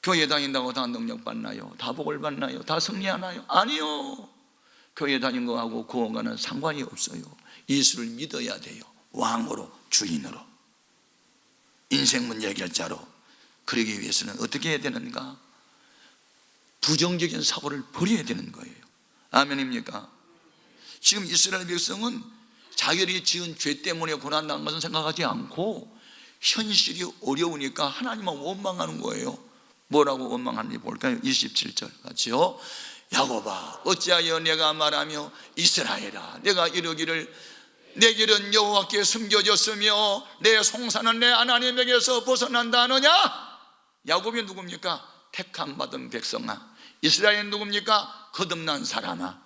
교회 다닌다고 다 능력 받나요? 다 복을 받나요? 다 승리하나요? 아니요. 교회 다닌 거하고 구원과는 상관이 없어요. 예수를 믿어야 돼요. 왕으로, 주인으로, 인생 문제 해결자로. 그러기 위해서는 어떻게 해야 되는가? 부정적인 사고를 버려야 되는 거예요. 아멘입니까? 지금 이스라엘 백성은 자기들이 지은 죄 때문에 고난당한 것은 생각하지 않고 현실이 어려우니까 하나님만 원망하는 거예요. 뭐라고 원망하는지 볼까요? 27절 같이요. 야곱아, 어찌하여 내가 말하며 이스라엘아, 내가 이르기를 내 길은 여호와께 숨겨졌으며 내 송사는 내 하나님에게서 벗어난다 하느냐? 야곱이 누굽니까? 택함 받은 백성아. 이스라엘은 누굽니까? 거듭난 사람아.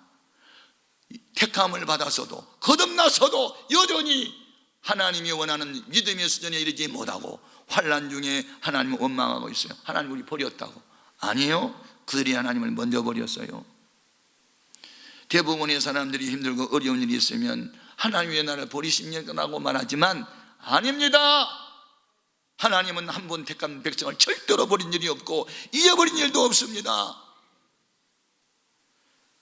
택함을 받았어도 거듭났어도 여전히 하나님이 원하는 믿음의 수준에 이르지 못하고 환난 중에 하나님을 원망하고 있어요. 하나님 우리 버렸다고. 아니요, 그들이 하나님을 먼저 버렸어요. 대부분의 사람들이 힘들고 어려운 일이 있으면 하나님 왜 나를 버리십니까라고 말하지만 아닙니다. 하나님은 한 번 택한 백성을 절대로 버린 일이 없고 잊어버린 일도 없습니다.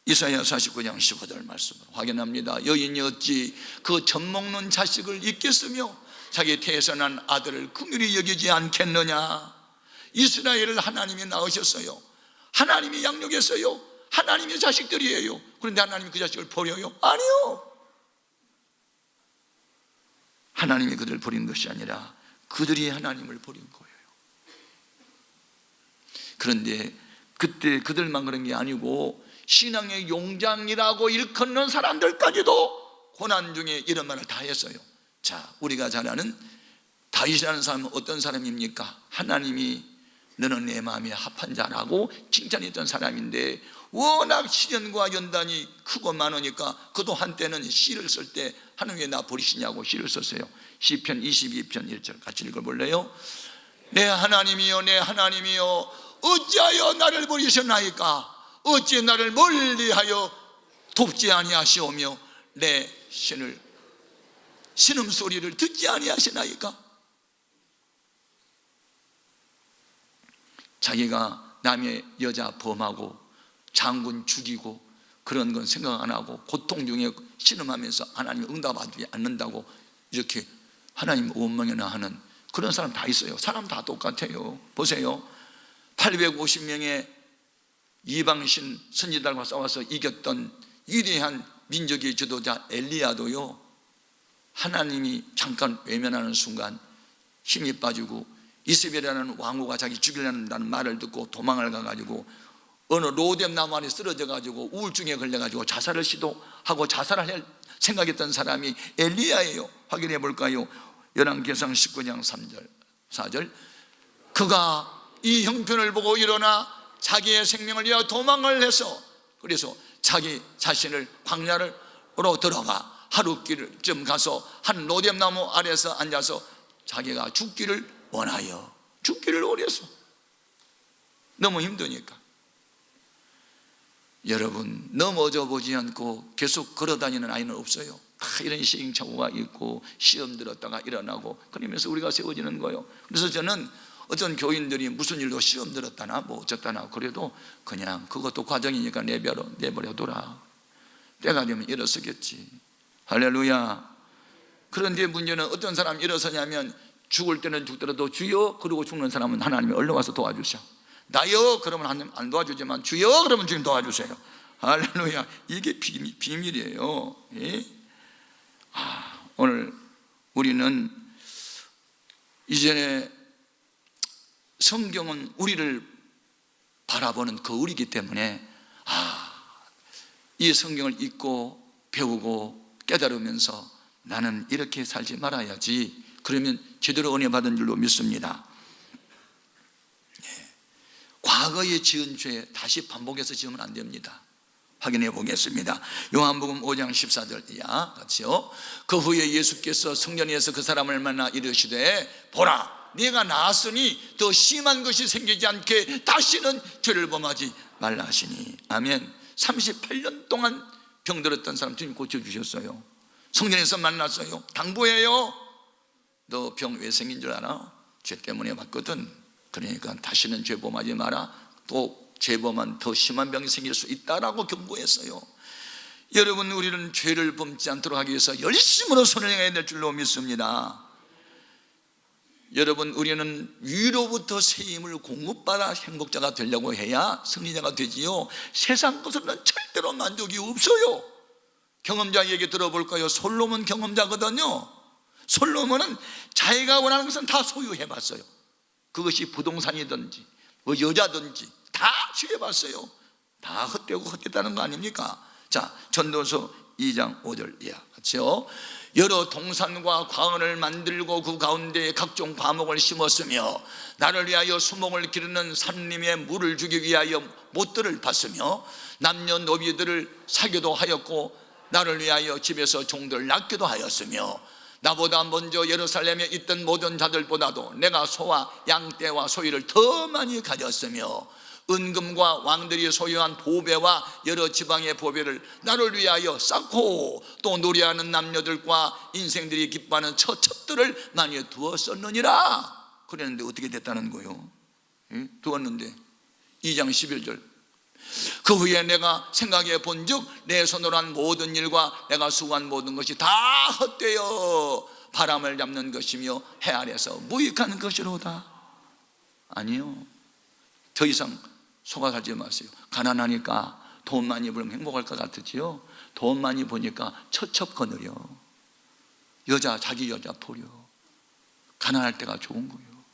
이사야 49장 15절 말씀을 확인합니다. 여인이 어찌 그 젖먹는 자식을 잊겠으며 자기 태에서 난 아들을 긍휼히 여기지 않겠느냐. 이스라엘을 하나님이 낳으셨어요. 하나님이 양육했어요. 하나님의 자식들이에요. 그런데 하나님이 그 자식을 버려요? 아니요. 하나님이 그들을 버린 것이 아니라 그들이 하나님을 버린 거예요. 그런데 그때 그들만 그런 게 아니고 신앙의 용장이라고 일컫는 사람들까지도 고난 중에 이런 말을 다 했어요. 자, 우리가 잘 아는 다윗이라는 사람은 어떤 사람입니까? 하나님이 너는 내 마음에 합한 자라고 칭찬했던 사람인데 워낙 시련과 연단이 크고 많으니까 그도 한때는 시를 쓸 때 하나님 왜 나 버리시냐고 시를 썼어요. 시편 22편 1절 같이 읽어볼래요? 내 하나님이여 내 하나님이여 어찌하여 나를 버리셨나이까? 어찌 나를 멀리하여 돕지 아니하시오며 내 신음소리를 듣지 아니하시나이까? 자기가 남의 여자 범하고 장군 죽이고 그런 건 생각 안 하고 고통 중에 신음하면서 하나님 응답하지 않는다고 이렇게 하나님 원망이나 하는 그런 사람 다 있어요. 사람 다 똑같아요. 보세요. 850명의 이방신 선지자들과 싸워서 이겼던 위대한 민족의 지도자 엘리야도요, 하나님이 잠깐 외면하는 순간 힘이 빠지고 이스벨이라는 왕후가 자기 죽이려는 말을 듣고 도망을 가가지고 어느 로뎀 나무 안에 쓰러져 가지고 우울증에 걸려 가지고 자살을 시도하고 자살을 할 생각했던 사람이 엘리야예요. 확인해 볼까요? 열왕기상 19장 3절 4절 그가 이 형편을 보고 일어나 자기의 생명을 위하여 도망을 해서 그래서 자기 자신을 광야로 들어가 하룻길쯤 가서 한 로뎀 나무 아래서 앉아서 자기가 죽기를 원하여 죽기를 원해서 너무 힘드니까. 여러분, 넘어져 보지 않고 계속 걸어다니는 아이는 없어요. 이런 시행착오가 있고 시험 들었다가 일어나고 그러면서 우리가 세워지는 거예요. 그래서 저는 어떤 교인들이 무슨 일로 시험 들었다나 뭐 어쨌다나 그래도 그냥 그것도 과정이니까 내버려둬라. 때가 되면 일어서겠지. 할렐루야. 그런데 문제는 어떤 사람이 일어서냐면 죽을 때는 죽더라도 주여 그러고 죽는 사람은 하나님이 얼른 와서 도와주셔. 나여 그러면 하나님 안 도와주지만 주여 그러면 주님 도와주세요. 할렐루야. 이게 비밀이에요. 예? 오늘 우리는 이전에 성경은 우리를 바라보는 거울이기 때문에 이 성경을 읽고 배우고 깨달으면서 나는 이렇게 살지 말아야지. 그러면 제대로 은혜 받은 줄로 믿습니다. 과거에 지은 죄 다시 반복해서 지으면 안 됩니다. 확인해 보겠습니다. 요한복음 5장 14절 이하 같이요. 그 후에 예수께서 성전에서 그 사람을 만나 이르시되 보라 네가 나았으니 더 심한 것이 생기지 않게 다시는 죄를 범하지 말라 하시니. 아멘. 38년 동안 병들었던 사람 주님 고쳐주셨어요. 성전에서 만났어요. 당부해요. 너 병 왜 생긴 줄 알아? 죄 때문에 왔거든. 그러니까 다시는 죄범하지 마라. 또 죄범한 더 심한 병이 생길 수 있다라고 경고했어요. 여러분, 우리는 죄를 범지 않도록 하기 위해서 열심으로 선행해야 될 줄로 믿습니다. 여러분, 우리는 위로부터 새 힘을 공급받아 행복자가 되려고 해야 승리자가 되지요. 세상 것으로는 절대로 만족이 없어요. 경험자 얘기 들어볼까요? 솔로몬 경험자거든요. 솔로몬은 자기가 원하는 것은 다 소유해봤어요. 그것이 부동산이든지 뭐 여자든지 다 취해봤어요. 다 헛되고 헛됐다는 거 아닙니까? 자, 전도서 2장 5절 이하 같이요. 여러 동산과 광원을 만들고 그 가운데 각종 과목을 심었으며 나를 위하여 수목을 기르는 산림에 물을 주기 위하여 못들을 팠으며 남녀노비들을 사귀도 하였고 나를 위하여 집에서 종들을 낳기도 하였으며 나보다 먼저 예루살렘에 있던 모든 자들보다도 내가 소와 양떼와 소유를 더 많이 가졌으며 은금과 왕들이 소유한 보배와 여러 지방의 보배를 나를 위하여 쌓고 또 노래하는 남녀들과 인생들이 기뻐하는 처첩들을 많이 두었었느니라. 그랬는데 어떻게 됐다는 거예요? 두었는데 2장 11절 그 후에 내가 생각해 본즉 내 손으로 한 모든 일과 내가 수고한 모든 것이 다 헛되어 바람을 잡는 것이며 해 아래서 무익한 것이로다. 아니요, 더 이상 속아가지 마세요. 가난하니까 돈 많이 벌면 행복할 것 같으지요. 돈 많이 버니까 처첩 거느려, 자기 여자 버려. 가난할 때가 좋은 거예요.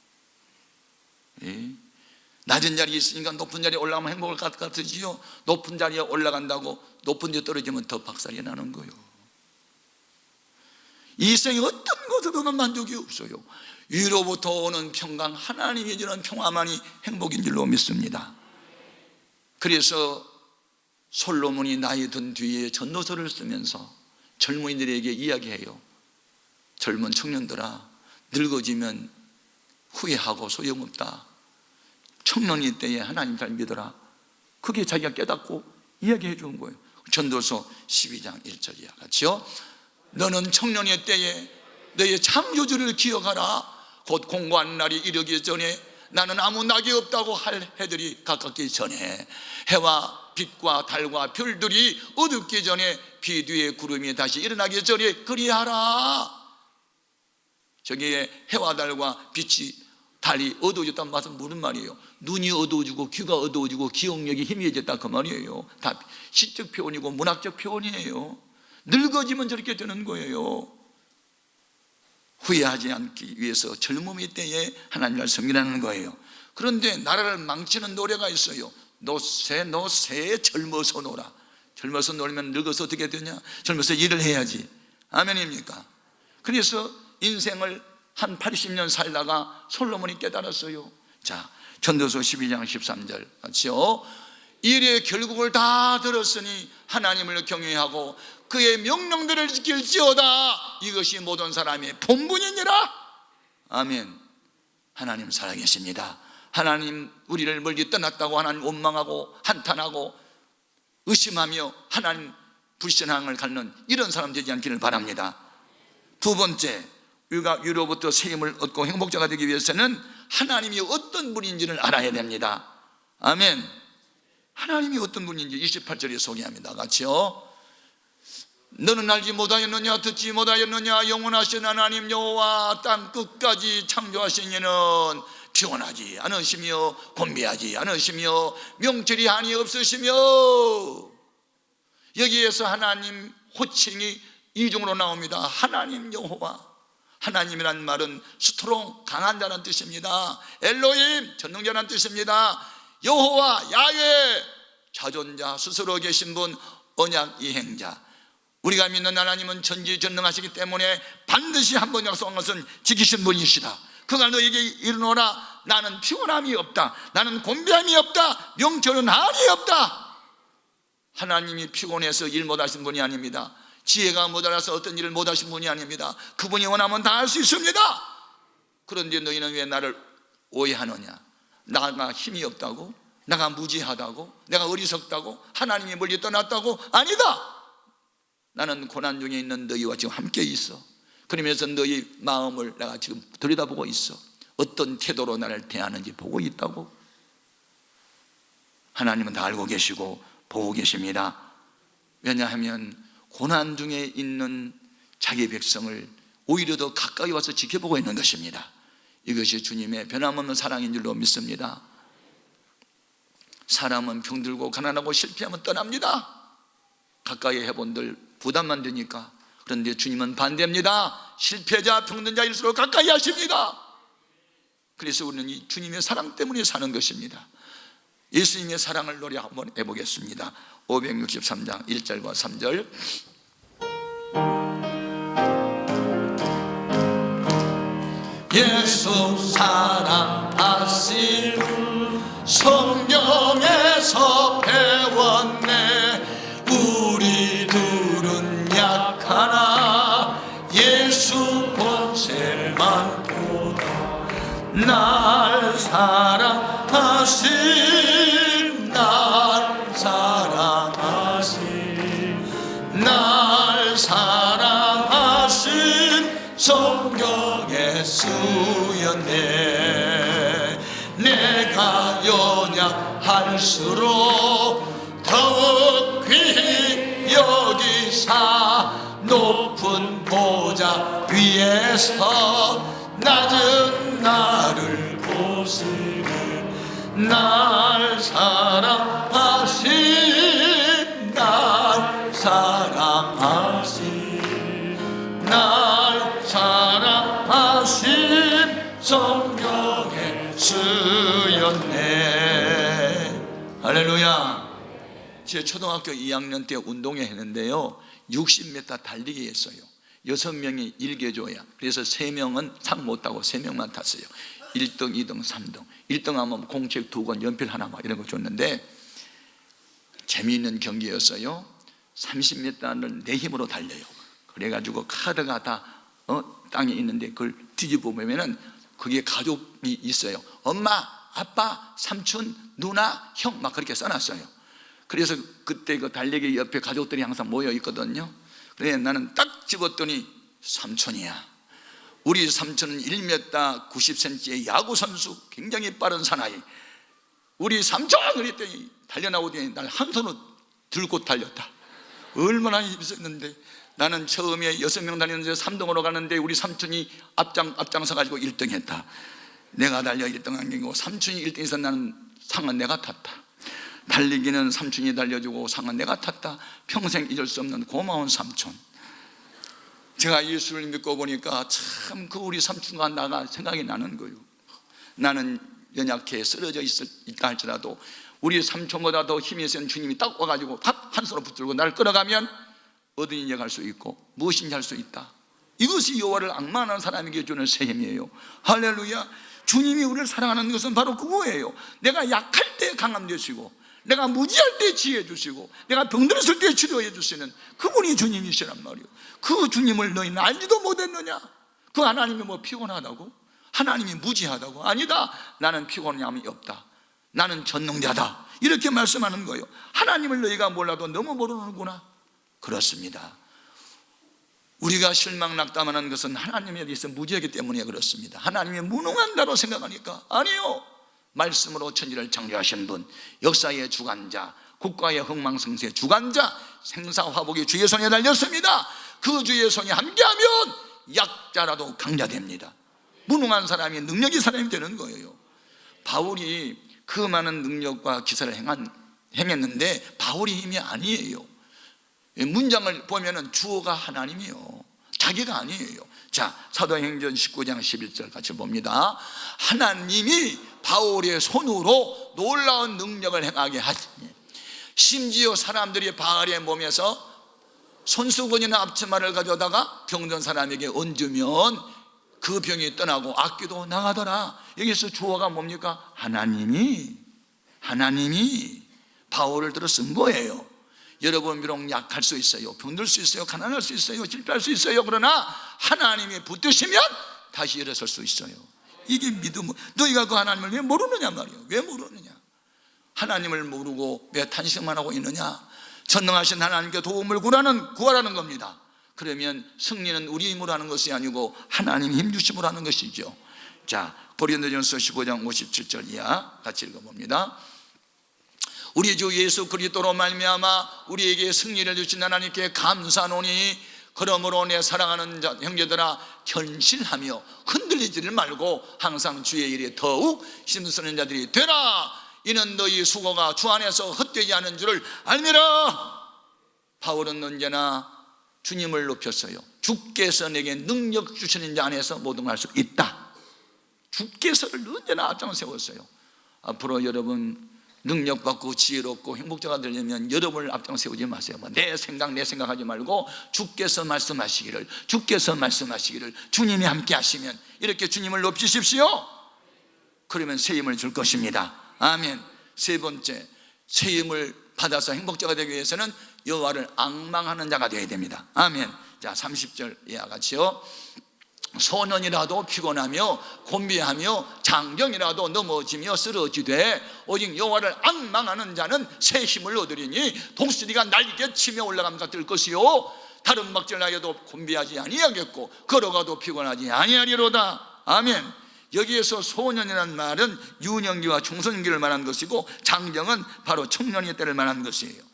예? 낮은 자리에 있으니까 높은 자리에 올라가면 행복할 것 같으지요. 높은 자리에 올라간다고 높은 데 떨어지면 더 박살이 나는 거예요. 이 생에 어떤 것으로는 만족이 없어요. 위로부터 오는 평강, 하나님이 주는 평화만이 행복인 줄로 믿습니다. 그래서 솔로몬이 나이 든 뒤에 전도서를 쓰면서 젊은이들에게 이야기해요. 젊은 청년들아, 늙어지면 후회하고 소용없다. 청년이 때에 하나님 잘 믿어라. 그게 자기가 깨닫고 이야기해 주는 거예요. 전도서 12장 1절이야 같이요. 너는 청년의 때에 너의 창조주를 기억하라. 곧 공고한 날이 이르기 전에 나는 아무 낙이 없다고 할 해들이 가깝기 전에 해와 빛과 달과 별들이 어둡기 전에 비 뒤에 구름이 다시 일어나기 전에 그리하라. 저기에 해와 달과 빛이 달이 어두워졌다는 말은 무슨 말이에요? 눈이 어두워지고 귀가 어두워지고 기억력이 희미해졌다 그 말이에요. 다 시적 표현이고 문학적 표현이에요. 늙어지면 저렇게 되는 거예요. 후회하지 않기 위해서 젊음의 때에 하나님을 섬기라는 거예요. 그런데 나라를 망치는 노래가 있어요. 노새 젊어서 놀아. 젊어서 놀면 늙어서 어떻게 되냐? 젊어서 일을 해야지. 아멘입니까? 그래서 인생을 한 80년 살다가 솔로몬이 깨달았어요. 자, 전도서 12장 13절 같이요. 일의 결국을 다 들었으니 하나님을 경외하고 그의 명령들을 지킬지어다. 이것이 모든 사람의 본분이니라. 아멘. 하나님 살아계십니다. 하나님 우리를 멀리 떠났다고 하나님 원망하고 한탄하고 의심하며 하나님 불신앙을 갖는 이런 사람 되지 않기를 바랍니다. 두 번째, 우리가 위로부터 새 힘을 얻고 행복자가 되기 위해서는 하나님이 어떤 분인지를 알아야 됩니다. 아멘. 하나님이 어떤 분인지 28절에 소개합니다. 같이요. 너는 알지 못하였느냐? 듣지 못하였느냐? 영원하신 하나님 여호와 땅 끝까지 창조하신 이는 피곤하지 않으시며 곤비하지 않으시며 명철이 한이 없으시며. 여기에서 하나님 호칭이 이중으로 나옵니다. 하나님 여호와. 하나님이란 말은 스트롱, 강한 자라는 뜻입니다. 엘로힘, 전능자라는 뜻입니다. 여호와, 야훼, 자존자, 스스로 계신 분, 언약 이행자. 우리가 믿는 하나님은 전지전능하시기 때문에 반드시 한 번 약속한 것은 지키신 분이시다. 그가 너에게 이르노라. 나는 피곤함이 없다. 나는 곤비함이 없다. 명철은 한이 없다. 하나님이 피곤해서 일 못하신 분이 아닙니다. 지혜가 모자라서 어떤 일을 못하신 분이 아닙니다. 그분이 원하면 다 할 수 있습니다. 그런데 너희는 왜 나를 오해하느냐? 나가 힘이 없다고? 나가 무지하다고? 내가 어리석다고? 하나님이 멀리 떠났다고? 아니다. 나는 고난 중에 있는 너희와 지금 함께 있어. 그러면서 너희 마음을 내가 지금 들여다보고 있어. 어떤 태도로 나를 대하는지 보고 있다고. 하나님은 다 알고 계시고 보고 계십니다. 왜냐하면 고난 중에 있는 자기 백성을 오히려 더 가까이 와서 지켜보고 있는 것입니다. 이것이 주님의 변함없는 사랑인 줄로 믿습니다. 사람은 병들고 가난하고 실패하면 떠납니다. 가까이 해본들 부담만 되니까. 그런데 주님은 반대입니다. 실패자, 병든 자일수록 가까이 하십니다. 그래서 우리는 이 주님의 사랑 때문에 사는 것입니다. 예수님의 사랑을 노래 한번 해보겠습니다. 563장 1절과 3절. 예수 사랑하신 성경에서 배웠네. 우리들은 약하나 예수 본체만 보다 날 사랑하신, 날 사랑하신, 날 사랑하신 성경에 쓰였네. 내가 연약할수록 더욱 귀히 여기사 높은 보좌 위에서 낮은 나를 보시는 날 사랑하신, 날 사랑하신, 날 사랑하신 성경에 쓰였네. 할렐루야. 제 초등학교 2학년 때 운동회 했는데요, 60m 달리기 했어요. 6명이 일개조야. 그래서 3명은 상 못 타고 3명만 탔어요. 1등, 2등, 3등. 1등 하면 공책 2권, 연필 하나 막 이런 거 줬는데, 재미있는 경기였어요. 30m를 내 힘으로 달려요. 그래가지고 카드가 다 땅에 있는데 그걸 뒤집어 보면은 그게 가족이 있어요. 엄마, 아빠, 삼촌, 누나, 형 막 그렇게 써놨어요. 그래서 그때 그 달리기 옆에 가족들이 항상 모여 있거든요. 그래 나는 딱 집었더니 삼촌이야. 우리 삼촌은 1m 90cm의 야구선수, 굉장히 빠른 사나이. 우리 삼촌! 그랬더니 달려나오더니 날 한 손으로 들고 달렸다. 얼마나 힘있었는데. 나는 처음에 6명 다니는데 3등으로 가는데 우리 삼촌이 앞장서 가지고 1등 했다. 내가 달려 1등 한 게고 삼촌이 1등해서 나는 상은 내가 탔다. 달리기는 삼촌이 달려주고 상은 내가 탔다. 평생 잊을 수 없는 고마운 삼촌. 제가 예수를 믿고 보니까 참 그 우리 삼촌과 나가 생각이 나는 거예요. 나는 연약해 쓰러져 있다 할지라도 우리 삼촌보다 더 힘이 센 주님이 딱 와가지고 탁 한 손으로 붙들고 나를 끌어가면 어디든지 갈 수 있고 무엇인지 할 수 있다. 이것이 여호와를 앙망하는 사람에게 주는 새 힘이에요. 할렐루야. 주님이 우리를 사랑하는 것은 바로 그거예요. 내가 약할 때 강함 되시고, 내가 무지할 때 지혜 주시고, 내가 병들었을 때 치료해 주시는 그분이 주님이시란 말이에요. 그 주님을 너희는 알지도 못했느냐? 그 하나님이 뭐 피곤하다고? 하나님이 무지하다고? 아니다. 나는 피곤함이 없다. 나는 전능자다. 이렇게 말씀하는 거예요. 하나님을 너희가 몰라도 너무 모르는구나. 그렇습니다. 우리가 실망 낙담하는 것은 하나님에 대해서 무지하기 때문에 그렇습니다. 하나님이 무능한다고 생각하니까 아니요. 말씀으로 천지를 창조하신 분, 역사의 주관자, 국가의 흥망성쇠의 주관자, 생사화복이 주의 손에 달렸습니다. 그 주의 손이 함께하면 약자라도 강자됩니다. 무능한 사람이 능력이 사람이 되는 거예요. 바울이 그 많은 능력과 기사를 행했는데 바울이 힘이 아니에요. 문장을 보면은 주어가 하나님이에요. 자기가 아니에요. 자, 사도행전 19장 11절 같이 봅니다. 하나님이 바울의 손으로 놀라운 능력을 행하게 하시니, 심지어 사람들이 바알의 몸에서 손수건이나 앞치마를 가져다가 병든 사람에게 얹으면 그 병이 떠나고 악귀도 나가더라. 여기서 주어가 뭡니까? 하나님이 바울을 들어 쓴 거예요. 여러분 비록 약할 수 있어요, 병들 수 있어요, 가난할 수 있어요, 실패할 수 있어요. 그러나 하나님이 붙드시면 다시 일어설 수 있어요. 이게 믿음. 너희가 그 하나님을 왜 모르느냐 말이에요. 왜 모르느냐? 하나님을 모르고 왜 탄식만 하고 있느냐? 전능하신 하나님께 도움을 구하라는 겁니다. 그러면 승리는 우리 힘으로 하는 것이 아니고 하나님 힘 주심으로 하는 것이죠. 자, 고린도전서 15장 57절 이하 같이 읽어봅니다. 우리 주 예수 그리스도로 말미암아 우리에게 승리를 주신 하나님께 감사하노니 그러므로 내 사랑하는 형제들아 견실하며 흔들리지를 말고 항상 주의 일에 더욱 힘쓰는 자들이 되라. 이는 너희 수고가 주 안에서 헛되지 않은 줄을 알미라. 바울은 언제나 주님을 높였어요. 주께서 내게 능력 주시는 자 안에서 모든 걸 할 수 있다. 주께서를 언제나 앞장 세웠어요. 앞으로 여러분 능력받고 지혜롭고 행복자가 되려면 여러분을 앞장 세우지 마세요. 내 생각하지 말고 주께서 말씀하시기를, 주께서 말씀하시기를, 주님이 함께 하시면 이렇게 주님을 높이십시오. 그러면 새 힘을 줄 것입니다. 아멘. 세 번째, 새 힘을 받아서 행복자가 되기 위해서는 여호와를 앙망하는 자가 되어야 됩니다. 아멘. 자, 30절 이하 같이요. 소년이라도 피곤하며 곤비하며 장정이라도 넘어지며 쓰러지되 오직 여호와를 앙망하는 자는 새 힘을 얻으리니 독수리가 날개 치며 올라감 같을 것이요 다른 막질 나게도 곤비하지 아니하겠고 걸어가도 피곤하지 아니하리로다. 아멘. 여기에서 소년이라는 말은 유년기와 청소년기를 말하는 것이고 장정은 바로 청년의 때를 말하는 것이에요.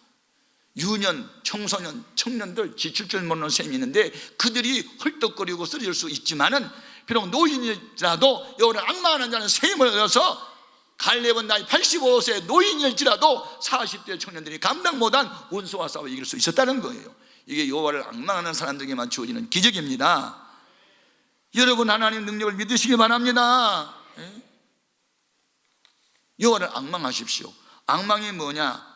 유년, 청소년, 청년들 지칠 줄 모르는 셈이 있는데 그들이 헐떡거리고 쓰러질 수 있지만은 비록 노인이라도 여호와를 앙망하는 자는 새 힘을 얻어서 갈렙은 나이 85세 노인일지라도 40대 청년들이 감당 못한 원수와 싸워 이길 수 있었다는 거예요. 이게 여호와를 앙망하는 사람들에게만 주어지는 기적입니다. 여러분 하나님 능력을 믿으시기 바랍니다. 여호와를 앙망하십시오. 앙망이 뭐냐?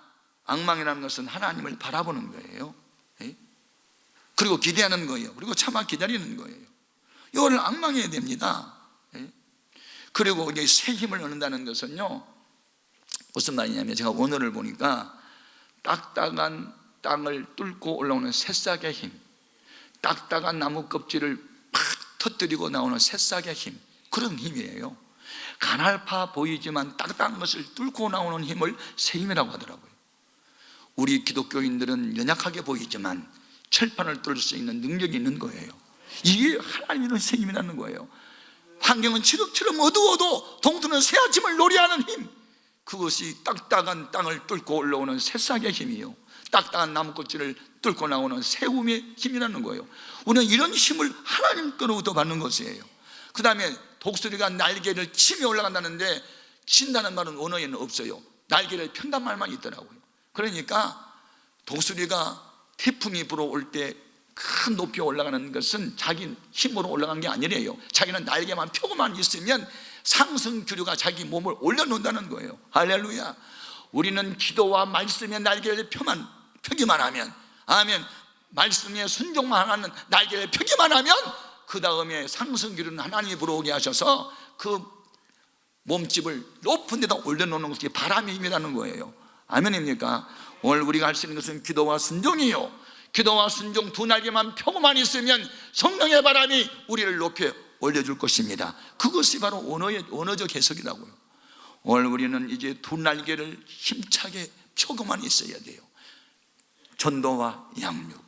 앙망이라는 것은 하나님을 바라보는 거예요. 그리고 기대하는 거예요. 그리고 참아 기다리는 거예요. 이거를 앙망해야 됩니다. 그리고 이제 새 힘을 얻는다는 것은요, 무슨 말이냐면 제가 원어를 보니까 딱딱한 땅을 뚫고 올라오는 새싹의 힘, 딱딱한 나무 껍질을 팍 터뜨리고 나오는 새싹의 힘, 그런 힘이에요. 가날파 보이지만 딱딱한 것을 뚫고 나오는 힘을 새 힘이라고 하더라고요. 우리 기독교인들은 연약하게 보이지만 철판을 뚫을 수 있는 능력이 있는 거예요. 이게 하나님의 새 힘이라는 거예요. 환경은 치럭치럭 어두워도 동트는 새 아침을 노래하는 힘, 그것이 딱딱한 땅을 뚫고 올라오는 새싹의 힘이요, 딱딱한 나무껍질을 뚫고 나오는 새움의 힘이라는 거예요. 우리는 이런 힘을 하나님께로부터 받는 것이에요. 그 다음에 독수리가 날개를 치며 올라간다는데 친다는 말은 언어에는 없어요. 날개를 편단 말만 있더라고요. 그러니까 독수리가 태풍이 불어올 때 큰 높이 올라가는 것은 자기 힘으로 올라간 게 아니래요. 자기는 날개만 펴고만 있으면 상승 기류가 자기 몸을 올려놓는다는 거예요. 할렐루야. 우리는 기도와 말씀의 날개를 펴기만 하면, 아멘, 말씀의 순종만 하는 날개를 펴기만 하면 그 다음에 상승 기류는 하나님이 불어오게 하셔서 그 몸집을 높은 데다 올려놓는 것이 바람의 힘이라는 거예요. 아멘입니까? 오늘 우리가 할 수 있는 것은 기도와 순종이요, 기도와 순종 두 날개만 펴고만 있으면 성령의 바람이 우리를 높여 올려줄 것입니다. 그것이 바로 언어적 해석이라고요. 오늘 우리는 이제 두 날개를 힘차게 펴고만 있어야 돼요. 전도와 양육,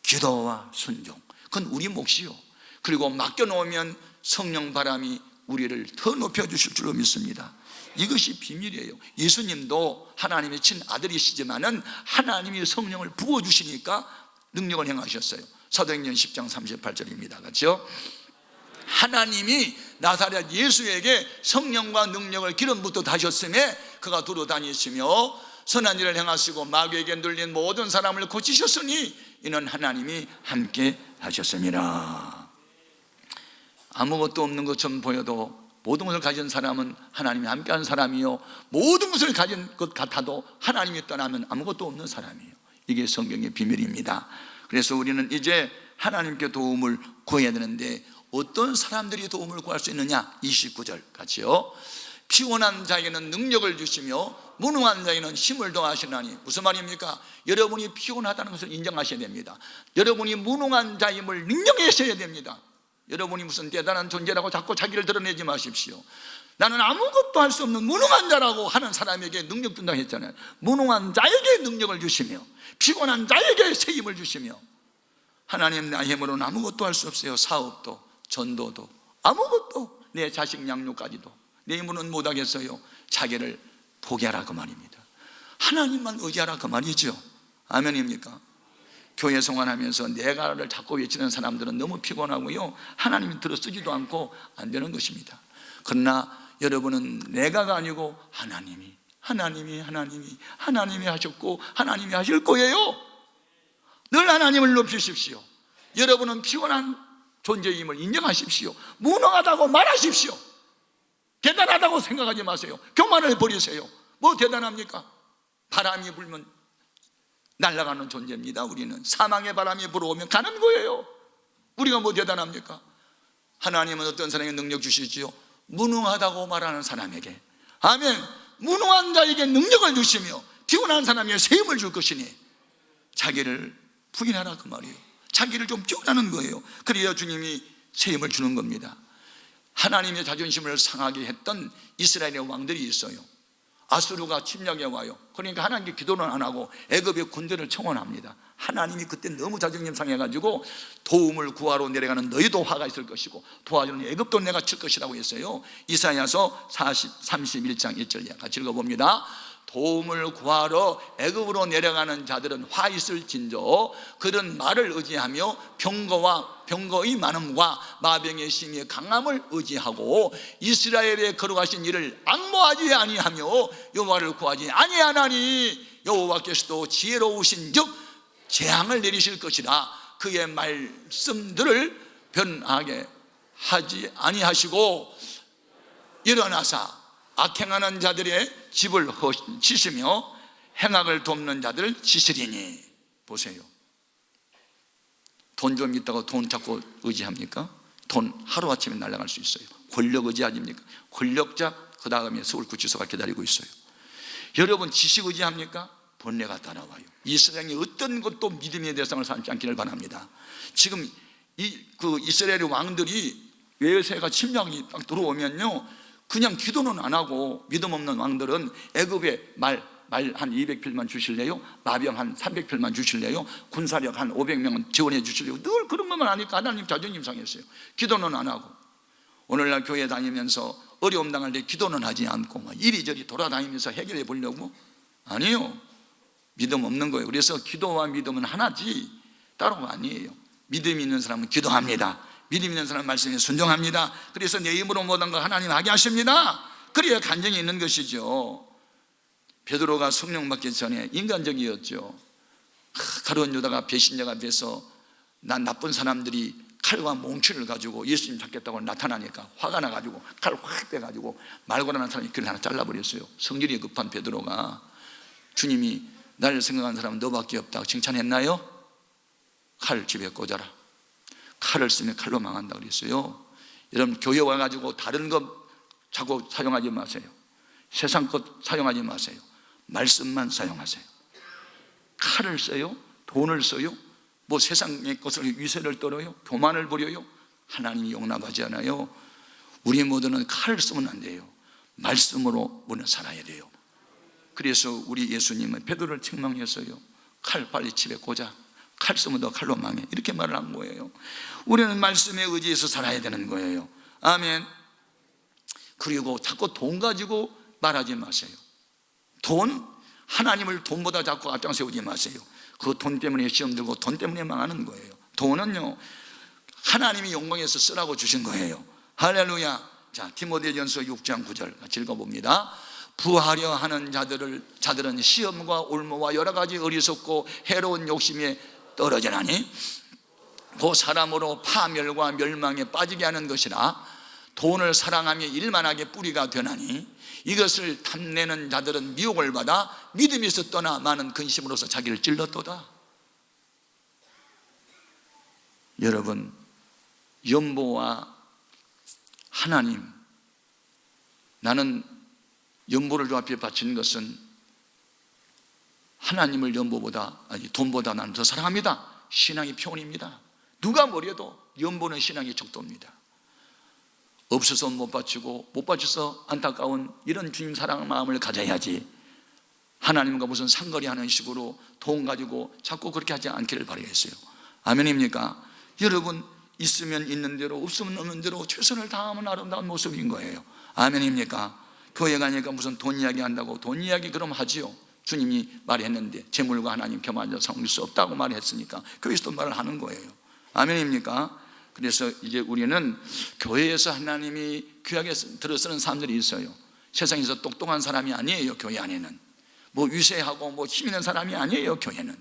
기도와 순종, 그건 우리 몫이요. 그리고 맡겨놓으면 성령 바람이 우리를 더 높여주실 줄로 믿습니다. 이것이 비밀이에요. 예수님도 하나님의 친아들이시지만은 하나님이 성령을 부어주시니까 능력을 행하셨어요. 사도행전 10장 38절입니다. 그렇죠? 하나님이 나사렛 예수에게 성령과 능력을 기름부터 다셨음에 그가 두루 다니시며 선한 일을 행하시고 마귀에게 눌린 모든 사람을 고치셨으니 이는 하나님이 함께 하셨습니다. 아무것도 없는 것처럼 보여도 모든 것을 가진 사람은 하나님이 함께하는 사람이요, 모든 것을 가진 것 같아도 하나님이 떠나면 아무것도 없는 사람이에요. 이게 성경의 비밀입니다. 그래서 우리는 이제 하나님께 도움을 구해야 되는데 어떤 사람들이 도움을 구할 수 있느냐? 29절 같이요. 피곤한 자에게는 능력을 주시며 무능한 자에게는 힘을 더하시나니. 무슨 말입니까? 여러분이 피곤하다는 것을 인정하셔야 됩니다. 여러분이 무능한 자임을 인정하셔야 됩니다. 여러분이 무슨 대단한 존재라고 자꾸 자기를 드러내지 마십시오. 나는 아무것도 할 수 없는 무능한 자라고 하는 사람에게 능력 준다고 했잖아요. 무능한 자에게 능력을 주시며 피곤한 자에게 새 힘을 주시며. 하나님, 내 힘으로는 아무것도 할 수 없어요. 사업도 전도도 아무것도. 내 자식 양육까지도 내 힘으로는 못하겠어요. 자기를 포기하라 그 말입니다. 하나님만 의지하라 그 말이죠. 아멘입니까? 교회 성안하면서 내가를 자꾸 외치는 사람들은 너무 피곤하고요, 하나님이 들어쓰지도 않고 안 되는 것입니다. 그러나 여러분은 내가가 아니고 하나님이 하셨고 하나님이 하실 거예요. 늘 하나님을 높이십시오. 여러분은 피곤한 존재임을 인정하십시오. 무능하다고 말하십시오. 대단하다고 생각하지 마세요. 교만을 버리세요. 뭐 대단합니까? 바람이 불면 날아가는 존재입니다. 우리는 사망의 바람이 불어오면 가는 거예요. 우리가 뭐 대단합니까? 하나님은 어떤 사람에게 능력 주시지요? 무능하다고 말하는 사람에게, 아멘, 무능한 자에게 능력을 주시며 피곤한 사람에게 새 힘을 줄 것이니 자기를 부인하라 그 말이에요. 자기를 좀 띄우라는 거예요. 그래야 주님이 새 힘을 주는 겁니다. 하나님의 자존심을 상하게 했던 이스라엘의 왕들이 있어요. 아수르가 침략해 와요. 그러니까 하나님께 기도는 안 하고 애굽의 군대를 청원합니다. 하나님이 그때 너무 자존심 상해가지고 도움을 구하러 내려가는 너희도 화가 있을 것이고 도와주는 애굽도 내가 칠 것이라고 했어요. 이사야서 31장 1절 같이 읽어봅니다. 도움을 구하러 애굽으로 내려가는 자들은 화 있을진저 그런 말을 의지하며 병거의 많음과 마병의 심의 강함을 의지하고 이스라엘에 걸어가신 일을 앙모하지 아니하며 여호와를 구하지 아니하나니 여호와께서도 지혜로우신 즉 재앙을 내리실 것이라 그의 말씀들을 변하게 하지 아니하시고 일어나사 악행하는 자들의 집을 치시며 행악을 돕는 자들을 치시리니. 보세요. 돈 좀 있다고 돈 자꾸 의지합니까? 돈 하루아침에 날아갈 수 있어요. 권력 의지합니까? 권력자 그 다음에 서울구치소가 기다리고 있어요. 여러분 지식 의지합니까? 번뇌가 따라와요. 이 세상에 어떤 것도 믿음의 대상을 삼지 않기를 바랍니다. 지금 이스라엘의 왕들이 외세가 침략이 딱 들어오면요 그냥 기도는 안 하고 믿음 없는 왕들은 애굽에 말 한 200필만 주실래요? 마병 한 300필만 주실래요? 군사력 한 500명은 지원해 주실래요? 늘 그런 것만 하니까 하나님 자존심 상했어요. 기도는 안 하고 오늘날 교회 다니면서 어려움 당할 때 기도는 하지 않고 막 이리저리 돌아다니면서 해결해 보려고? 아니에요. 믿음 없는 거예요. 그래서 기도와 믿음은 하나지 따로가 아니에요. 믿음 있는 사람은 기도합니다. 믿음 있는 사람은 말씀에 순종합니다. 그래서 내 힘으로 못한 거 하나님 하게 하십니다. 그래야 간증이 있는 것이죠. 베드로가 성령 받기 전에 인간적이었죠. 가룟 유다가 배신자가 돼서 난 나쁜 사람들이 칼과 몽치를 가지고 예수님 잡겠다고 나타나니까 화가 나가지고 칼 확 빼가지고 말고라는 사람이 귀를 하나 잘라버렸어요. 성질이 급한 베드로가 주님이 나를 생각하는 사람은 너밖에 없다고 칭찬했나요? 칼 집에 꽂아라. 칼을 쓰면 칼로 망한다 그랬어요. 여러분 교회 와가지고 다른 것 자꾸 사용하지 마세요. 세상 것 사용하지 마세요. 말씀만 사용하세요. 칼을 써요? 돈을 써요? 뭐 세상의 것을 위세를 떨어요? 교만을 부려요? 하나님이 용납하지 않아요. 우리 모두는 칼을 쓰면 안 돼요. 말씀으로 우리는 살아야 돼요. 그래서 우리 예수님은 베드로를 책망했어요. 칼 빨리 집에 꽂아. 칼 쓰면 너 칼로 망해. 이렇게 말을 한 거예요. 우리는 말씀에 의지해서 살아야 되는 거예요. 아멘. 그리고 자꾸 돈 가지고 말하지 마세요. 돈, 하나님을 돈보다 자꾸 앞장 세우지 마세요. 그 돈 때문에 시험 들고 돈 때문에 망하는 거예요. 돈은요 하나님이 영광에서 쓰라고 주신 거예요. 할렐루야. 자, 디모데전서 6장 9절 같이 읽어봅니다. 부하려 하는 자들은 시험과 올무와 여러 가지 어리석고 해로운 욕심에 떨어지나니 그 사람으로 파멸과 멸망에 빠지게 하는 것이라. 돈을 사랑하며 일만하게 뿌리가 되나니 이것을 탐내는 자들은 미혹을 받아 믿음에서 떠나 많은 근심으로서 자기를 찔렀도다. 여러분 연보와 하나님, 나는 연보를 주 앞에 바치는 것은 하나님을 연보보다 돈보다 나는 더 사랑합니다. 신앙의 표현입니다. 누가 뭐래도 연보는 신앙의 척도입니다. 없어서 못 바치고 못 바쳐서 안타까운 이런 주님 사랑 마음을 가져야지 하나님과 무슨 상거래하는 식으로 돈 가지고 자꾸 그렇게 하지 않기를 바라겠어요. 아멘입니까? 여러분 있으면 있는 대로 없으면 없는 대로 최선을 다하면 아름다운 모습인 거예요. 아멘입니까? 교회 가니까 무슨 돈 이야기 한다고. 돈 이야기 그럼 하지요. 주님이 말했는데 재물과 하나님 겸하여 섬길 수 없다고 말했으니까 그리스도 말을 하는 거예요. 아멘입니까? 그래서 이제 우리는 교회에서 하나님이 귀하게 들어쓰는 사람들이 있어요. 세상에서 똑똑한 사람이 아니에요. 교회 안에는 뭐 위세하고 뭐 힘 있는 사람이 아니에요. 교회는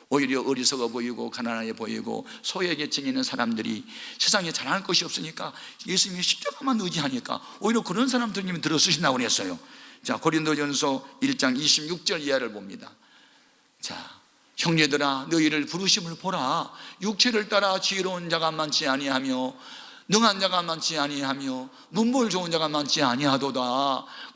오히려 어리석어 보이고 가난해 보이고 소외계층에 있는 사람들이 세상에 잘할 것이 없으니까 예수님이 십자가만 의지하니까 오히려 그런 사람들이 들어쓰신다고 그랬어요. 자, 고린도전서 1장 26절 이하를 봅니다. 자, 형제들아 너희를 부르심을 보라. 육체를 따라 지혜로운 자가 많지 아니하며 능한 자가 많지 아니하며 문벌 좋은 자가 많지 아니하도다.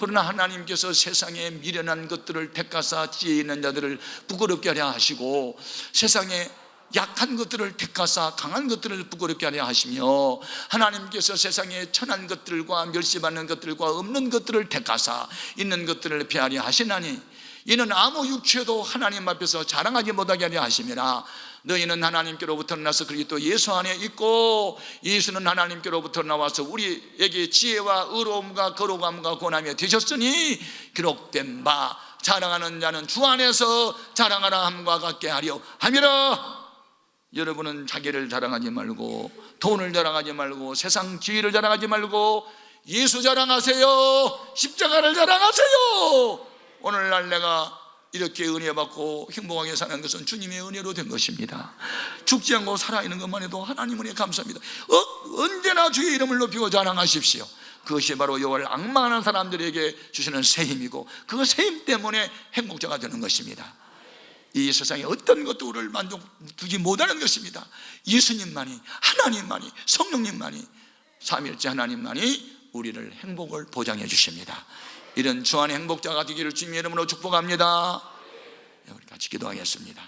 그러나 하나님께서 세상에 미련한 것들을 택하사 지혜 있는 자들을 부끄럽게 하려 하시고 세상에 약한 것들을 택하사 강한 것들을 부끄럽게 하려 하시며 하나님께서 세상에 천한 것들과 멸시받는 것들과 없는 것들을 택하사 있는 것들을 폐하려 하시나니 이는 아무 육체도 하나님 앞에서 자랑하지 못하게 하려 하심이라. 너희는 하나님께로부터 나서 그리스도 예수 안에 있고 예수는 하나님께로부터 나와서 우리에게 지혜와 의로움과 거룩함과 권함이 되셨으니 기록된 바 자랑하는 자는 주 안에서 자랑하라 함과 같게 하려 함이라. 여러분은 자기를 자랑하지 말고 돈을 자랑하지 말고 세상 지위를 자랑하지 말고 예수 자랑하세요. 십자가를 자랑하세요. 오늘날 내가 이렇게 은혜 받고 행복하게 사는 것은 주님의 은혜로 된 것입니다. 죽지 않고 살아있는 것만 해도 하나님 은혜 감사합니다. 언제나 주의 이름을 높이고 자랑하십시오. 그것이 바로 여호와를 앙망하는 사람들에게 주시는 새 힘이고 그 새 힘 때문에 행복자가 되는 것입니다. 이 세상에 어떤 것도 우리를 만족두지 못하는 것입니다. 예수님만이, 하나님만이, 성령님만이, 삼위일체 하나님만이 우리를 행복을 보장해 주십니다. 이런 주안의 행복자가 되기를 주님의 이름으로 축복합니다. 우리 같이 기도하겠습니다.